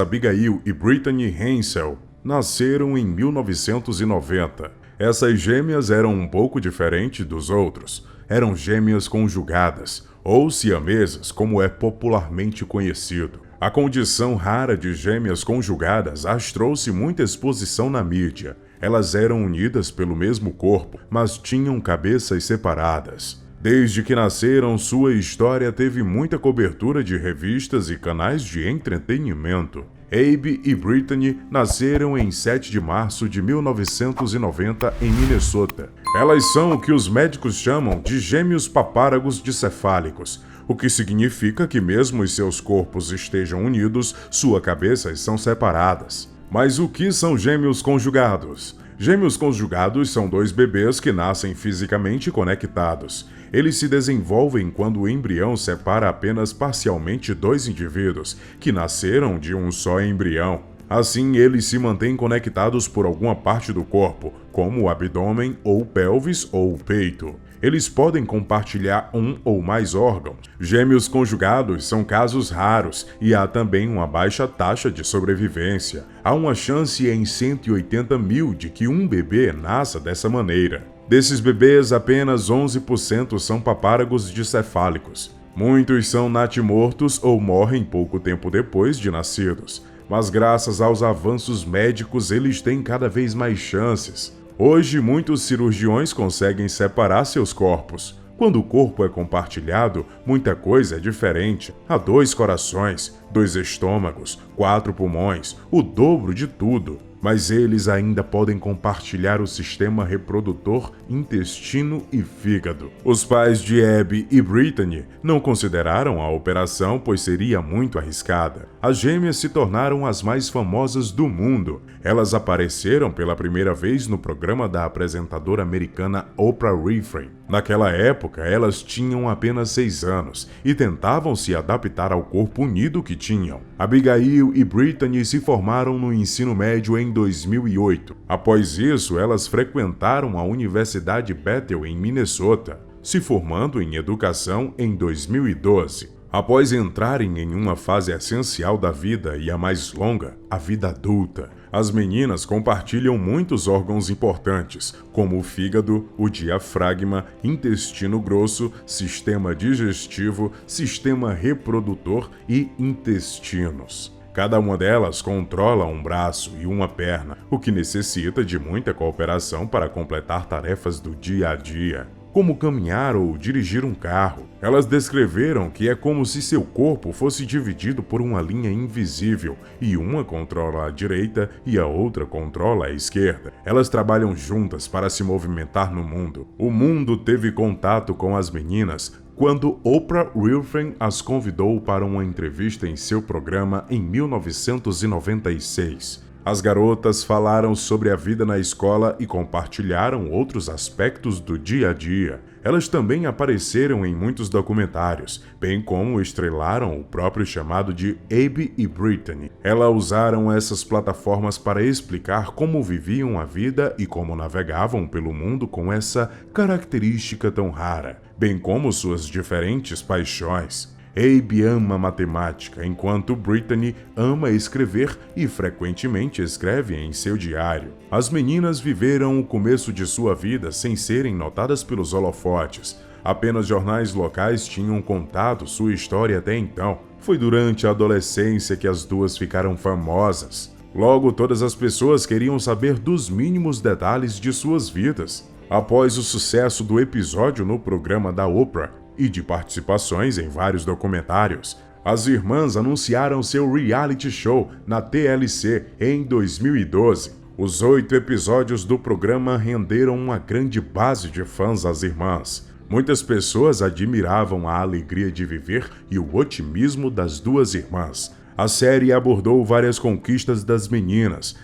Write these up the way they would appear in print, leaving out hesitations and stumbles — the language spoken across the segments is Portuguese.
Abigail e Brittany Hensel nasceram em 1990. Essas gêmeas eram um pouco diferentes dos outros. Eram gêmeas conjugadas, ou siamesas, como é popularmente conhecido. A condição rara de gêmeas conjugadas as trouxe muita exposição na mídia. Elas eram unidas pelo mesmo corpo, mas tinham cabeças separadas. Desde que nasceram, sua história teve muita cobertura de revistas e canais de entretenimento. Abe e Brittany nasceram em 7 de março de 1990 em Minnesota. Elas são o que os médicos chamam de gêmeos papáragos dicefálicos, o que significa que mesmo os seus corpos estejam unidos, suas cabeças são separadas. Mas o que são gêmeos conjugados? Gêmeos conjugados são dois bebês que nascem fisicamente conectados. Eles se desenvolvem quando o embrião separa apenas parcialmente dois indivíduos, que nasceram de um só embrião. Assim, eles se mantêm conectados por alguma parte do corpo, como o abdômen, ou pelvis, ou o peito. Eles podem compartilhar um ou mais órgãos. Gêmeos conjugados são casos raros e há também uma baixa taxa de sobrevivência. Há uma chance em 180 mil de que um bebê nasça dessa maneira. Desses bebês, apenas 11% são papáragos dicefálicos. Muitos são natimortos ou morrem pouco tempo depois de nascidos. Mas graças aos avanços médicos, eles têm cada vez mais chances. Hoje, muitos cirurgiões conseguem separar seus corpos. Quando o corpo é compartilhado, muita coisa é diferente. Há 2 corações, 2 estômagos, 4 pulmões, o dobro de tudo. Mas eles ainda podem compartilhar o sistema reprodutor, intestino e fígado. Os pais de Abe e Brittany não consideraram a operação, pois seria muito arriscada. As gêmeas se tornaram as mais famosas do mundo. Elas apareceram pela primeira vez no programa da apresentadora americana Oprah Winfrey. Naquela época, elas tinham apenas 6 anos e tentavam se adaptar ao corpo unido que tinham. Abigail e Brittany se formaram no ensino médio em 2008. Após isso, elas frequentaram a Universidade Bethel em Minnesota, se formando em educação em 2012. Após entrarem em uma fase essencial da vida e a mais longa, a vida adulta, as meninas compartilham muitos órgãos importantes, como o fígado, o diafragma, intestino grosso, sistema digestivo, sistema reprodutor e intestinos. Cada uma delas controla um braço e uma perna, o que necessita de muita cooperação para completar tarefas do dia a dia, como caminhar ou dirigir um carro. Elas descreveram que é como se seu corpo fosse dividido por uma linha invisível, e uma controla a direita e a outra controla a esquerda. Elas trabalham juntas para se movimentar no mundo. O mundo teve contato com as meninas quando Oprah Winfrey as convidou para uma entrevista em seu programa em 1996. As garotas falaram sobre a vida na escola e compartilharam outros aspectos do dia a dia. Elas também apareceram em muitos documentários, bem como estrelaram o próprio chamado de Abe e Brittany. Elas usaram essas plataformas para explicar como viviam a vida e como navegavam pelo mundo com essa característica tão rara, bem como suas diferentes paixões. Abe ama matemática, enquanto Brittany ama escrever e frequentemente escreve em seu diário. As meninas viveram o começo de sua vida sem serem notadas pelos holofotes. Apenas jornais locais tinham contado sua história até então. Foi durante a adolescência que as duas ficaram famosas. Logo, todas as pessoas queriam saber dos mínimos detalhes de suas vidas. Após o sucesso do episódio no programa da Oprah, e de participações em vários documentários, as irmãs anunciaram seu reality show na TLC em 2012. Os 8 episódios do programa renderam uma grande base de fãs às irmãs. Muitas pessoas admiravam a alegria de viver e o otimismo das duas irmãs. A série abordou várias conquistas das meninas,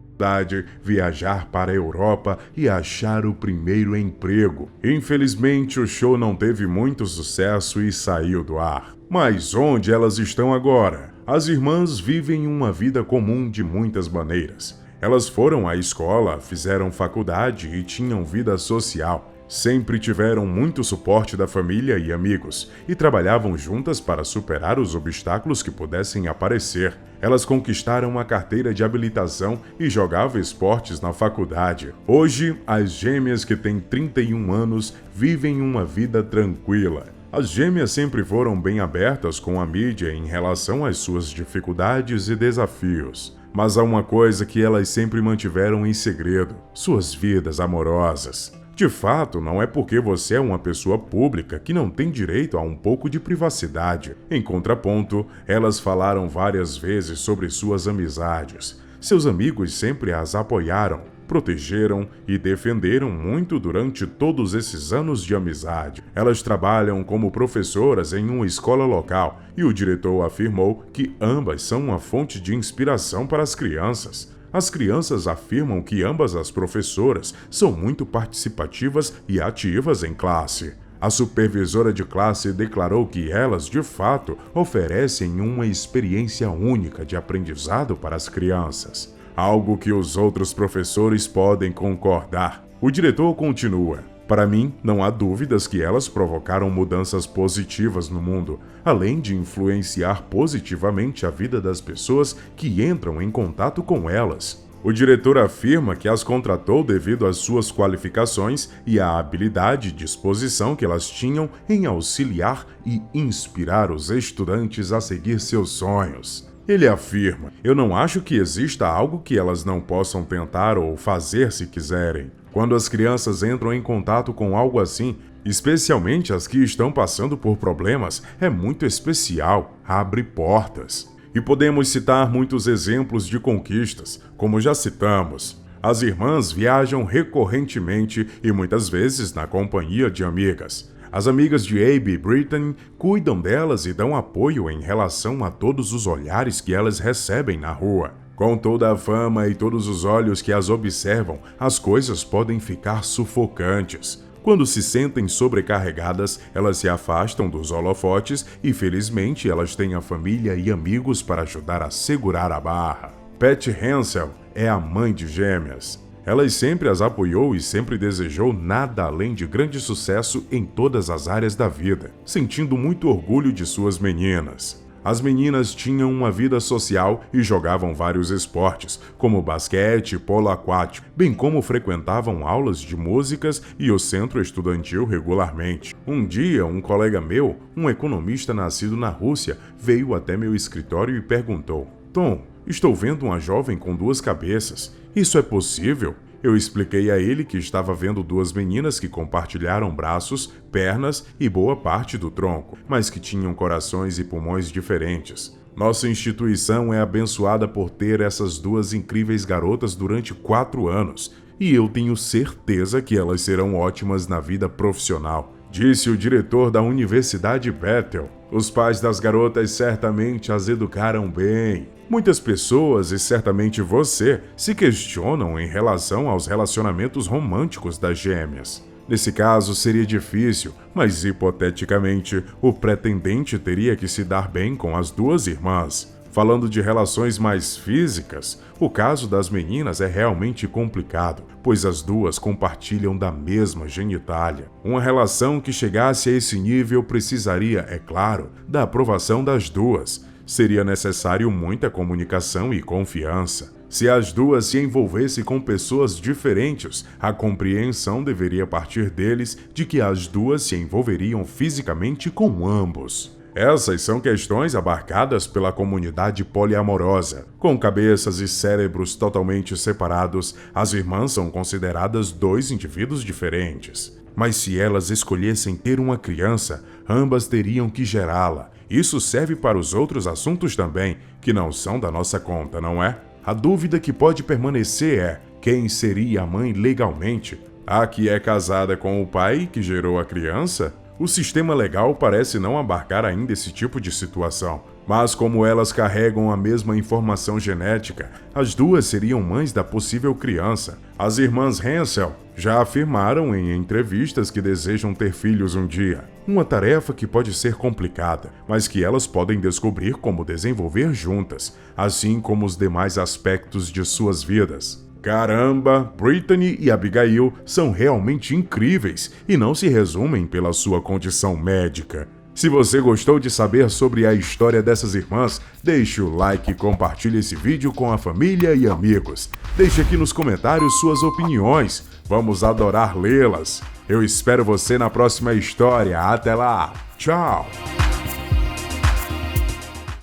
viajar para a Europa e achar o primeiro emprego. Infelizmente, o show não teve muito sucesso e saiu do ar. Mas onde elas estão agora? As irmãs vivem uma vida comum de muitas maneiras. Elas foram à escola, fizeram faculdade e tinham vida social. Sempre tiveram muito suporte da família e amigos, e trabalhavam juntas para superar os obstáculos que pudessem aparecer. Elas conquistaram a carteira de habilitação e jogavam esportes na faculdade. Hoje, as gêmeas que têm 31 anos vivem uma vida tranquila. As gêmeas sempre foram bem abertas com a mídia em relação às suas dificuldades e desafios. Mas há uma coisa que elas sempre mantiveram em segredo: suas vidas amorosas. De fato, não é porque você é uma pessoa pública que não tem direito a um pouco de privacidade. Em contraponto, elas falaram várias vezes sobre suas amizades. Seus amigos sempre as apoiaram, protegeram e defenderam muito durante todos esses anos de amizade. Elas trabalham como professoras em uma escola local e o diretor afirmou que ambas são uma fonte de inspiração para as crianças. As crianças afirmam que ambas as professoras são muito participativas e ativas em classe. A supervisora de classe declarou que elas, de fato, oferecem uma experiência única de aprendizado para as crianças, algo que os outros professores podem concordar. O diretor continua: para mim, não há dúvidas que elas provocaram mudanças positivas no mundo, além de influenciar positivamente a vida das pessoas que entram em contato com elas. O diretor afirma que as contratou devido às suas qualificações e à habilidade e disposição que elas tinham em auxiliar e inspirar os estudantes a seguir seus sonhos. Ele afirma: eu não acho que exista algo que elas não possam tentar ou fazer se quiserem. Quando as crianças entram em contato com algo assim, especialmente as que estão passando por problemas, é muito especial, abre portas. E podemos citar muitos exemplos de conquistas, como já citamos. As irmãs viajam recorrentemente e muitas vezes na companhia de amigas. As amigas de Abby e Brittany cuidam delas e dão apoio em relação a todos os olhares que elas recebem na rua. Com toda a fama e todos os olhos que as observam, as coisas podem ficar sufocantes. Quando se sentem sobrecarregadas, elas se afastam dos holofotes e, felizmente, elas têm a família e amigos para ajudar a segurar a barra. Pat Hansel é a mãe de gêmeas. Ela sempre as apoiou e sempre desejou nada além de grande sucesso em todas as áreas da vida, sentindo muito orgulho de suas meninas. As meninas tinham uma vida social e jogavam vários esportes, como basquete e polo aquático, bem como frequentavam aulas de músicas e o centro estudantil regularmente. Um dia, um colega meu, um economista nascido na Rússia, veio até meu escritório e perguntou: Tom, estou vendo uma jovem com duas cabeças. Isso é possível? Eu expliquei a ele que estava vendo duas meninas que compartilharam braços, pernas e boa parte do tronco, mas que tinham corações e pulmões diferentes. Nossa instituição é abençoada por ter essas duas incríveis garotas durante 4 anos, e eu tenho certeza que elas serão ótimas na vida profissional, disse o diretor da Universidade Bethel. Os pais das garotas certamente as educaram bem. Muitas pessoas, e certamente você, se questionam em relação aos relacionamentos românticos das gêmeas. Nesse caso, seria difícil, mas hipoteticamente, o pretendente teria que se dar bem com as duas irmãs. Falando de relações mais físicas, o caso das meninas é realmente complicado, pois as duas compartilham da mesma genitália. Uma relação que chegasse a esse nível precisaria, é claro, da aprovação das duas. Seria necessário muita comunicação e confiança. Se as duas se envolvessem com pessoas diferentes, a compreensão deveria partir deles de que as duas se envolveriam fisicamente com ambos. Essas são questões abarcadas pela comunidade poliamorosa. Com cabeças e cérebros totalmente separados, as irmãs são consideradas 2 indivíduos diferentes. Mas se elas escolhessem ter uma criança, ambas teriam que gerá-la. Isso serve para os outros assuntos também, que não são da nossa conta, não é? A dúvida que pode permanecer é: quem seria a mãe legalmente? A que é casada com o pai que gerou a criança? O sistema legal parece não abarcar ainda esse tipo de situação, mas como elas carregam a mesma informação genética, as duas seriam mães da possível criança. As irmãs Hansel já afirmaram em entrevistas que desejam ter filhos um dia, uma tarefa que pode ser complicada, mas que elas podem descobrir como desenvolver juntas, assim como os demais aspectos de suas vidas. Caramba, Brittany e Abigail são realmente incríveis e não se resumem pela sua condição médica. Se você gostou de saber sobre a história dessas irmãs, deixe o like e compartilhe esse vídeo com a família e amigos. Deixe aqui nos comentários suas opiniões, vamos adorar lê-las. Eu espero você na próxima história. Até lá, tchau!